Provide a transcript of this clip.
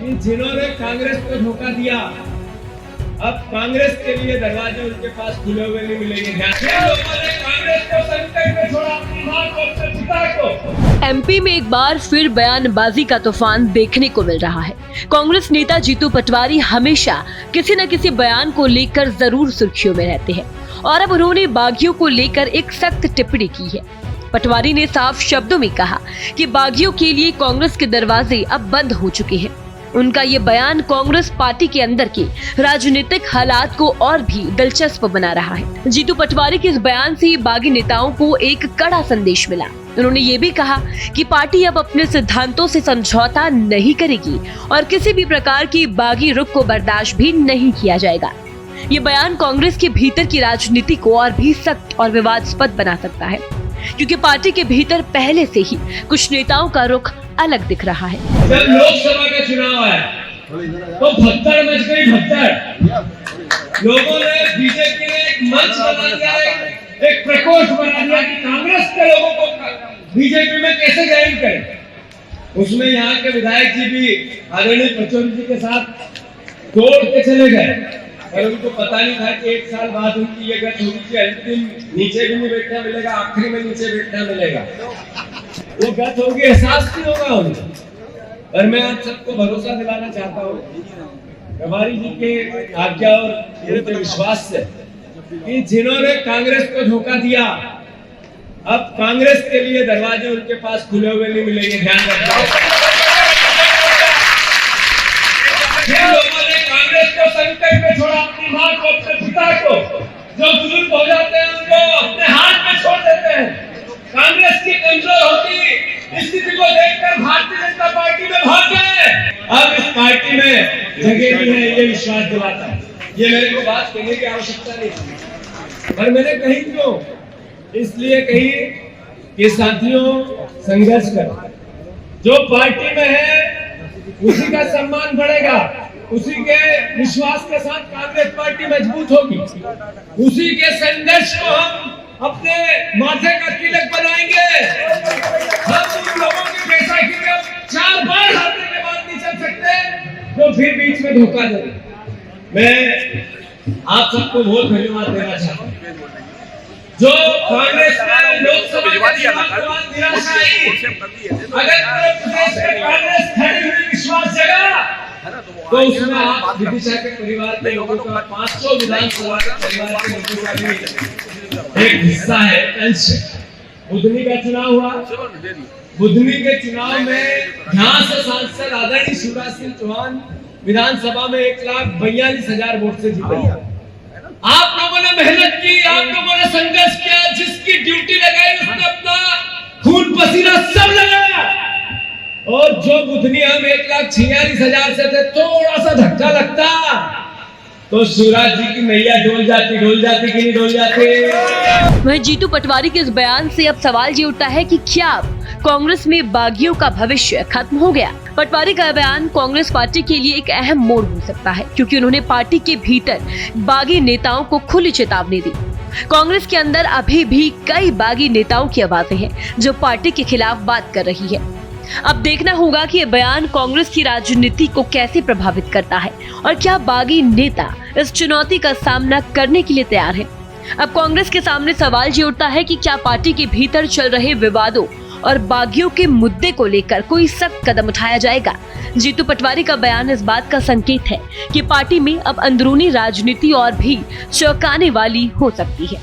कि जिन्होंने कांग्रेस को धोखा दिया, अब कांग्रेस के लिए दरवाजे उनके पास खुले हुए नहीं मिलेंगे। जिन लोगों ने कांग्रेस को संकट में छोड़ा, अपनी मां को, अपने पिता को। एमपी में एक बार फिर बयानबाजी का तूफान देखने को मिल रहा है। कांग्रेस नेता जीतू पटवारी हमेशा किसी न किसी बयान को लेकर जरूर सुर्खियों में रहते हैं और अब उन्होंने बागियों को लेकर एक सख्त टिप्पणी की है। पटवारी ने साफ शब्दों में कहा कि बागियों के लिए कांग्रेस के दरवाजे अब बंद हो चुके हैं। उनका ये बयान कांग्रेस पार्टी के अंदर के राजनीतिक हालात को और भी दिलचस्प बना रहा है। जीतू पटवारी के इस बयान से बागी नेताओं को एक कड़ा संदेश मिला। उन्होंने ये भी कहा कि पार्टी अब अपने सिद्धांतों से समझौता नहीं करेगी और किसी भी प्रकार की बागी रुख को बर्दाश्त भी नहीं किया जाएगा। ये बयान कांग्रेस के भीतर की राजनीति को और भी सख्त और विवादास्पद बना सकता है, क्योंकि पार्टी के भीतर पहले से ही कुछ नेताओं का रुख अलग दिख रहा है। जब लोकसभा का चुनाव आया तो भगदड़ मच गई। भगदड़ लोगों ने, बीजेपी ने एक मंच बना दिया, एक प्रकोष्ठ बना दिया कि कांग्रेस के लोगों को बीजेपी में कैसे ज्वाइन करें। उसमें यहाँ के विधायक जी भी आदरणीय पचौरी जी के साथ तोड़ के चले गए और उनको पता नहीं था कि 1 साल बाद उनकी ये गत होगी कि अंतिम नीचे भी नहीं बैठना मिलेगा, आखिरी में नीचे बैठना मिलेगा। वो गत होगी, एहसास नहीं होगा उन्हें। और मैं आप सबको भरोसा दिलाना चाहता हूँ पटवारी जी के आज्ञा और उनके विश्वास से कि जिन्होंने कांग्रेस को धोखा दिया, अब कांग्रेस के लिए दरवाजे उनके पास खुले हुए नहीं मिलेंगे। ध्यान रखना। जिन लोगों ने कांग्रेस को संकट में छोड़ा, अपनी मां को, अपने पिता को, जो बुजुर्ग हो जाते हैं उनको अपने हाथ में छोड़ देते हैं। कांग्रेस की कमजोर होती स्थिति को देखकर भारतीय जनता पार्टी में भाग गए। अब इस पार्टी में जगह भी है, ये विश्वास दिलाता है। ये मेरे को बात कहने की आवश्यकता नहीं थी, पर मैंने कही क्यों, इसलिए कही कि साथियों, संघर्ष करें। जो पार्टी में है उसी का सम्मान बढ़ेगा, उसी के विश्वास के साथ कांग्रेस पार्टी मजबूत होगी, उसी के संघर्ष को हम अपने माथे का तिलक बनाएंगे। हम उन लोगों की बैसाखी में 4 बार हारने के बाद नहीं चल सकते जो फिर बीच में धोखा दे। मैं आप सबको बहुत धन्यवाद देना चाहता हूँ। जो कांग्रेस ने लोकसभा निराशा आई, अगर पूरे प्रदेश में कांग्रेस खड़ी हुई, विश्वास जगा, तो उसमें आप विदिशा के परिवार के लोगों का, 500 विधानसभा के परिवार के लोगों का भी एक हिस्सा है, अंश। बुधनी का चुनाव हुआ, बुधनी के चुनाव में यहाँ से सांसद आदरणीय शिवराज सिंह चौहान विधानसभा में 1,42,000 वोट से जीते। आप लोगों ने मेहनत की, आप लोगों ने संघर्ष किया, जिसकी ड्यूटी लगाई उसने अपना खून पसीना सब लगाया। और जो बुधनी हम 1,46,000 से थे, थोड़ा सा धक्का लगता तो शिवराज जी की नैया डोल जाती कि नहीं डोल जाती। वहीं जीतू पटवारी के इस बयान से अब सवाल ये उठता है कि क्या कांग्रेस में बागियों का भविष्य खत्म हो गया। पटवारी का बयान कांग्रेस पार्टी के लिए एक अहम मोड़ हो सकता है, क्योंकि उन्होंने पार्टी के भीतर बागी नेताओं को खुली चेतावनी दी। कांग्रेस के अंदर अभी भी कई बागी नेताओं की आवाजें हैं जो पार्टी के खिलाफ बात कर रही है। अब देखना होगा कि ये बयान कांग्रेस की राजनीति को कैसे प्रभावित करता है और क्या बागी नेता इस चुनौती का सामना करने के लिए तैयार है। अब कांग्रेस के सामने सवाल ये उठता है कि क्या पार्टी के भीतर चल रहे विवादों और बागियों के मुद्दे को लेकर कोई सख्त कदम उठाया जाएगा। जीतू पटवारी का बयान इस बात का संकेत है कि पार्टी में अब अंदरूनी राजनीति और भी चौंकाने वाली हो सकती है।